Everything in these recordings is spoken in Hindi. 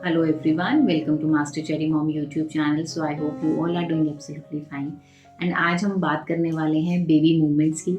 Hello everyone, welcome to Master Cherry Mom YouTube channel. So I hope you all are doing absolutely fine. And आज हम बात करने वाले हैं बेबी मूवमेंट्स की।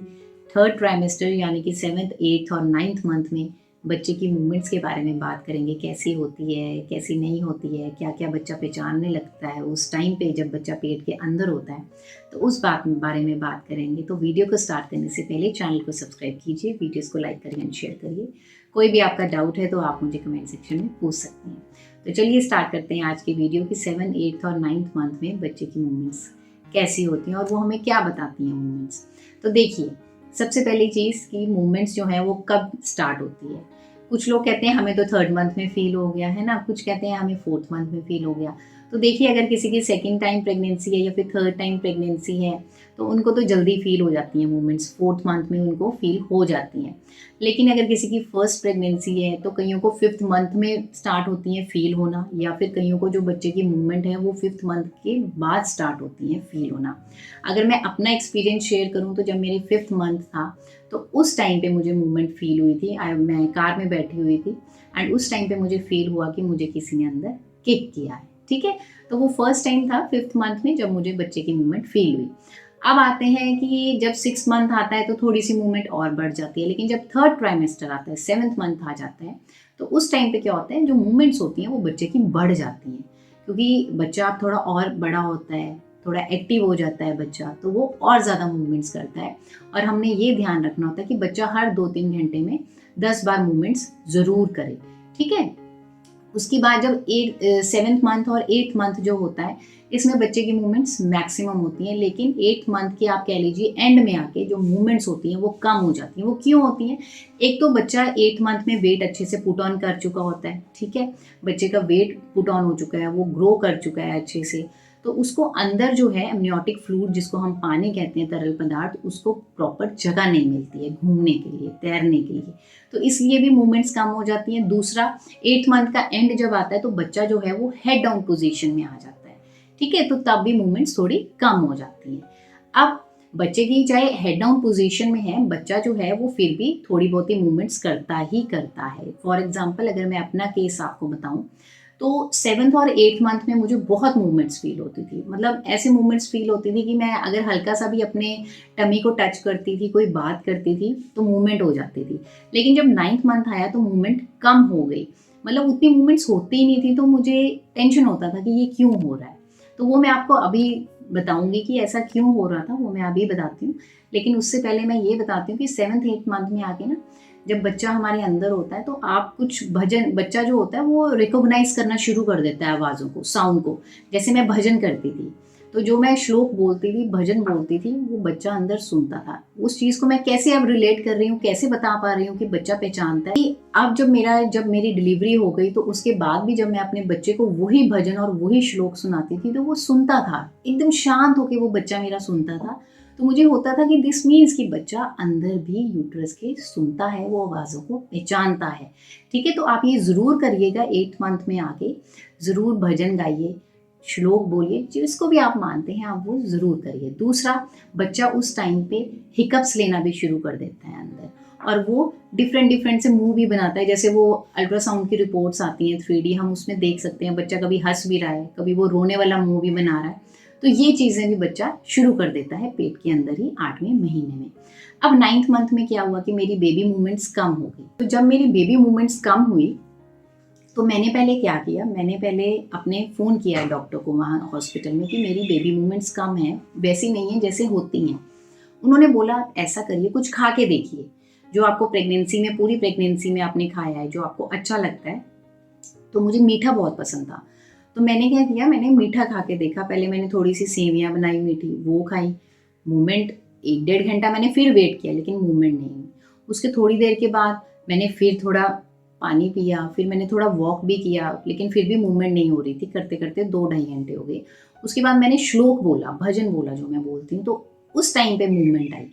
थर्ड ट्राइमेस्टर यानी कि 7th, 8th और 9th मंथ में बच्चे की मूवमेंट्स के बारे में बात करेंगे। कैसी होती है, कैसी नहीं होती है, क्या क्या बच्चा पहचानने लगता है उस टाइम पे जब बच्चा पेट के अंदर होता है, तो उस बारे में बात करेंगे। तो वीडियो को स्टार्ट करने से पहले चैनल को सब्सक्राइब कीजिए, वीडियोज़ को लाइक करिए एंड शेयर करिए। कोई भी आपका डाउट है तो आप मुझे कमेंट सेक्शन में पूछ सकते हैं। तो चलिए स्टार्ट करते हैं आज की वीडियो की 7, 8th और 9th मंथ में बच्चे की मूवमेंट्स कैसी होती हैं और वो हमें क्या बताती हैं मूवमेंट्स। तो देखिए, सबसे पहली चीज़ कि मूवमेंट्स जो है वो कब स्टार्ट होती है। कुछ लोग कहते हैं हमें तो 3rd मंथ में फील हो गया है ना, कुछ कहते हैं हमें 4th मंथ में फील हो गया। तो देखिए, अगर किसी की सेकंड टाइम प्रेगनेंसी है या फिर 3rd टाइम प्रेगनेंसी है तो उनको तो जल्दी फील हो जाती हैं मूवमेंट्स, 4th मंथ में उनको फील हो जाती हैं। लेकिन अगर किसी की फर्स्ट प्रेगनेंसी है तो कईयों को 5th मंथ में स्टार्ट होती हैं फील होना, या फिर कईयों को जो बच्चे की मूवमेंट है वो 5th मंथ के बाद स्टार्ट होती हैं फील होना। अगर मैं अपना एक्सपीरियंस शेयर करूं तो जब मेरी 5th मंथ था तो उस टाइम पे मुझे मूवमेंट फील हुई थी। मैं कार में बैठी हुई थी एंड उस टाइम पे मुझे फील हुआ कि मुझे किसी ने अंदर किक किया है। ठीक है, तो वो फर्स्ट टाइम था 5th मंथ में जब मुझे बच्चे की मूवमेंट फील हुई। अब आते हैं कि जब 6 मंथ आता है तो थोड़ी सी मूवमेंट और बढ़ जाती है, लेकिन जब 3rd ट्राइमेस्टर आता है, 7th मंथ आ जाता है, तो उस टाइम पे क्या होता है, जो मूवमेंट्स होती हैं वो बच्चे की बढ़ जाती हैं। क्योंकि बच्चा अब थोड़ा और बड़ा होता है, थोड़ा एक्टिव हो जाता है बच्चा, तो वो और ज़्यादा मूवमेंट्स करता है। और हमने ये ध्यान रखना होता है कि बच्चा हर 2-3 घंटे में 10 बार मूवमेंट्स ज़रूर करे। ठीक है, उसके बाद जब 7th मंथ और 8th मंथ जो होता है, इसमें बच्चे की मूवमेंट्स मैक्सिमम होती हैं, लेकिन 8th मंथ की आप कह लीजिए एंड में आके जो मूवमेंट्स होती हैं वो कम हो जाती हैं। वो क्यों होती हैं? एक तो बच्चा 8th मंथ में वेट अच्छे से पुट ऑन कर चुका होता है। ठीक है, बच्चे का वेट पुट ऑन हो चुका है, वो ग्रो कर चुका है अच्छे से, तो उसको अंदर जो है एमनियोटिक फ्लूइड, जिसको हम पानी कहते हैं, तरल पदार्थ, उसको प्रॉपर जगह नहीं मिलती है घूमने के लिए, तैरने के लिए, तो इसलिए भी मूवमेंट्स कम हो जाती हैं। दूसरा, 8th मंथ का एंड जब आता है तो बच्चा जो है वो हेड डाउन पोजीशन में आ जाता है। ठीक है, तो तब भी मूवमेंट्स थोड़ी कम हो जाती हैं। अब बच्चे की चाहे हेड डाउन पोजीशन में है, बच्चा जो है वो फिर भी थोड़ी बहुत ही मूवमेंट्स करता ही करता है। फॉर एग्जाम्पल, अगर मैं अपना केस आपको बताऊं तो 7th और 8th मंथ में मुझे बहुत मूवमेंट्स फील होती थी। मतलब ऐसे मूवमेंट्स फील होती थी कि मैं अगर हल्का सा भी अपने टमी को टच करती थी, कोई बात करती थी, तो मूवमेंट हो जाती थी। लेकिन जब 9th मंथ आया तो मूवमेंट कम हो गई, मतलब उतनी मूवमेंट्स होती ही नहीं थी, तो मुझे टेंशन होता था कि ये क्यों हो रहा है। तो वो मैं आपको अभी बताऊंगी कि ऐसा क्यों हो रहा था, वो मैं अभी बताती हूँ। लेकिन उससे पहले मैं ये बताती हूँ कि 7th 8th मंथ में आके ना, जब बच्चा हमारे अंदर होता है तो आप कुछ भजन, बच्चा जो होता है वो रिकॉग्नाइज करना शुरू कर देता है आवाज़ों को, साउंड को। जैसे मैं भजन करती थी तो जो मैं श्लोक बोलती थी, भजन बोलती थी, वो बच्चा अंदर सुनता था। उस चीज़ को मैं कैसे अब रिलेट कर रही हूँ, कैसे बता पा रही हूँ कि बच्चा पहचानता है कि अब जब मेरी डिलीवरी हो गई तो उसके बाद भी जब मैं अपने बच्चे को वही भजन और वही श्लोक सुनाती थी तो वो सुनता था, एकदम शांत होकर वो बच्चा मेरा सुनता था। तो मुझे होता था कि दिस मीन्स कि बच्चा अंदर भी यूट्रस के सुनता है, वो आवाज़ों को पहचानता है। ठीक है, तो आप ये ज़रूर करिएगा, 8th मंथ में आके ज़रूर भजन गाइए, श्लोक बोलिए, जिसको भी आप मानते हैं आप वो ज़रूर करिए। दूसरा, बच्चा उस टाइम पे हिकअप्स लेना भी शुरू कर देता है अंदर, और वो डिफरेंट डिफरेंट से मुंह भी बनाता है। जैसे वो अल्ट्रासाउंड की रिपोर्ट्स आती हैं 3D, हम उसमें देख सकते हैं बच्चा कभी हंस भी रहा है, कभी वो रोने वाला मुंह भी बना रहा है। तो ये चीज़ें भी बच्चा शुरू कर देता है पेट के अंदर ही 8वें महीने में। अब 9th मंथ में क्या हुआ कि मेरी बेबी मूवमेंट्स कम हो गई। तो जब मेरी बेबी मूवमेंट्स कम हुई तो मैंने पहले क्या किया, मैंने पहले अपने फ़ोन किया डॉक्टर को वहाँ हॉस्पिटल में कि मेरी बेबी मूवमेंट्स कम हैं, वैसी नहीं है जैसे होती हैं। उन्होंने बोला ऐसा करिए, कुछ खा के देखिए जो आपको प्रेगनेंसी में, पूरी प्रेगनेंसी में आपने खाया है, जो आपको अच्छा लगता है। तो मुझे मीठा बहुत पसंद था, तो मैंने क्या किया, मैंने मीठा खा के देखा। पहले मैंने थोड़ी सी सेवियाँ बनाई मीठी, वो खाई। मूवमेंट 1-1.5 घंटा मैंने फिर वेट किया, लेकिन मूवमेंट नहीं हुई। उसके थोड़ी देर के बाद मैंने फिर थोड़ा पानी पिया, फिर मैंने थोड़ा वॉक भी किया, लेकिन फिर भी मूवमेंट नहीं हो रही थी। करते करते 2-2.5 घंटे हो गए। उसके बाद मैंने श्लोक बोला, भजन बोला जो मैं बोलती हूँ, तो उस टाइम पे मूवमेंट आई।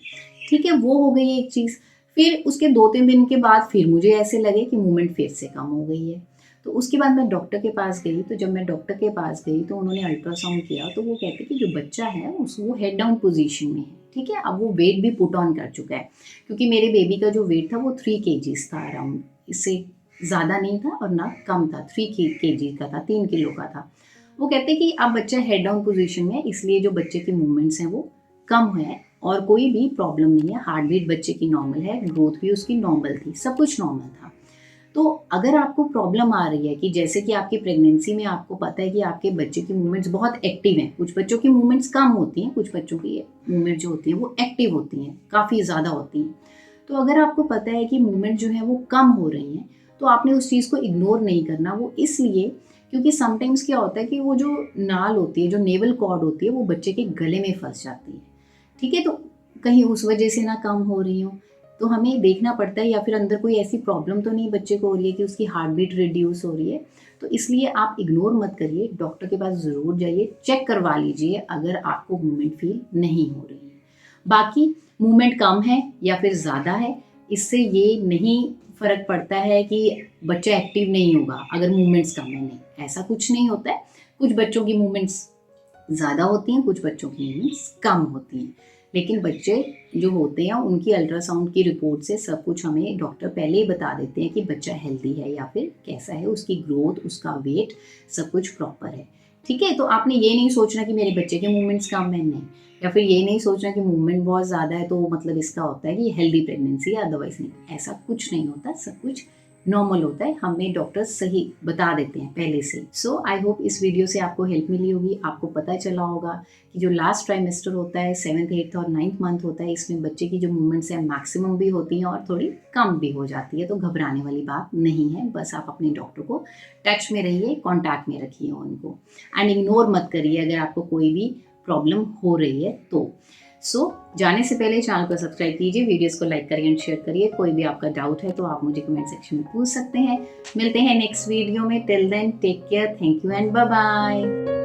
ठीक है, वो हो गई एक चीज़। फिर उसके 2-3 दिन के बाद फिर मुझे ऐसे लगे कि मूवमेंट फिर से कम हो गई है। तो उसके बाद मैं डॉक्टर के पास गई, तो जब मैं डॉक्टर के पास गई तो उन्होंने अल्ट्रासाउंड किया, तो वो कहते कि जो बच्चा है वो हेड डाउन पोजीशन में है। ठीक है, अब वो वेट भी पुट ऑन कर चुका है, क्योंकि मेरे बेबी का जो वेट था वो 3 kgs था अराउंड, इससे ज़्यादा नहीं था और ना कम था, 3 kg का था, 3 किलो का था। वो कहते कि अब बच्चा हेड डाउन पोजीशन में है, इसलिए जो बच्चे के मूवमेंट्स हैं वो कम है और कोई भी प्रॉब्लम नहीं है, हार्ट बीट बच्चे की नॉर्मल है, ग्रोथ भी उसकी नॉर्मल थी, सब कुछ नॉर्मल था। तो अगर आपको प्रॉब्लम आ रही है कि जैसे कि आपकी प्रेगनेंसी में आपको पता है कि आपके बच्चे की मूवमेंट्स बहुत एक्टिव हैं, कुछ बच्चों की मूवमेंट्स कम होती हैं, कुछ बच्चों की मूवमेंट जो होती हैं वो एक्टिव होती हैं, काफ़ी ज़्यादा होती हैं। तो अगर आपको पता है कि मूवमेंट जो है वो कम हो रही हैं, तो आपने उस चीज़ को इग्नोर नहीं करना। वो इसलिए क्योंकि समटाइम्स क्या होता है कि वो जो नाल होती है, जो नेवल कॉर्ड होती है, वो बच्चे के गले में फँस जाती है। ठीक है? तो कहीं उस वजह से ना कम हो रही हो, तो हमें देखना पड़ता है या फिर अंदर कोई ऐसी प्रॉब्लम तो नहीं बच्चे को हो रही है कि उसकी हार्ट बीट रिड्यूस हो रही है। तो इसलिए आप इग्नोर मत करिए, डॉक्टर के पास ज़रूर जाइए, चेक करवा लीजिए अगर आपको मूवमेंट फ़ील नहीं हो रही है। बाकी मूवमेंट कम है या फिर ज़्यादा है, इससे ये नहीं फ़र्क पड़ता है कि बच्चा एक्टिव नहीं होगा अगर मूवमेंट्स कम है, नहीं, ऐसा कुछ नहीं होता है। कुछ बच्चों की मूवमेंट्स ज़्यादा होती हैं, कुछ बच्चों की मूवमेंट्स कम होती हैं। लेकिन बच्चे जो होते हैं उनकी अल्ट्रासाउंड की रिपोर्ट से सब कुछ हमें डॉक्टर पहले ही बता देते हैं कि बच्चा हेल्दी है या फिर कैसा है, उसकी ग्रोथ, उसका वेट, सब कुछ प्रॉपर है। ठीक है? तो आपने ये नहीं सोचना कि मेरे बच्चे के मूवमेंट्स कम है, नहीं। या फिर ये नहीं सोचना कि मूवमेंट बहुत ज़्यादा है तो मतलब इसका होता है कि हेल्दी प्रेगनेंसी है, अदरवाइज़ नहीं। ऐसा कुछ नहीं होता, सब कुछ नॉर्मल होता है, हमें डॉक्टर सही बता देते हैं पहले से। सो आई होप इस वीडियो से आपको हेल्प मिली होगी, आपको पता चला होगा कि जो लास्ट ट्राइमेस्टर होता है, 7th, 8th और 9th मंथ होता है, इसमें बच्चे की जो मूवमेंट्स हैं मैक्सिमम भी होती हैं और थोड़ी कम भी हो जाती है, तो घबराने वाली बात नहीं है। बस आप अपने डॉक्टर को टच में रहिए, कॉन्टैक्ट में रखिए उनको एंड इग्नोर मत करिए अगर आपको कोई भी प्रॉब्लम हो रही है तो। जाने से पहले चैनल को सब्सक्राइब कीजिए, वीडियोस को लाइक करिए एंड शेयर करिए। कोई भी आपका डाउट है तो आप मुझे कमेंट सेक्शन में पूछ सकते हैं। मिलते हैं नेक्स्ट वीडियो में। Till then take care, thank you and bye bye.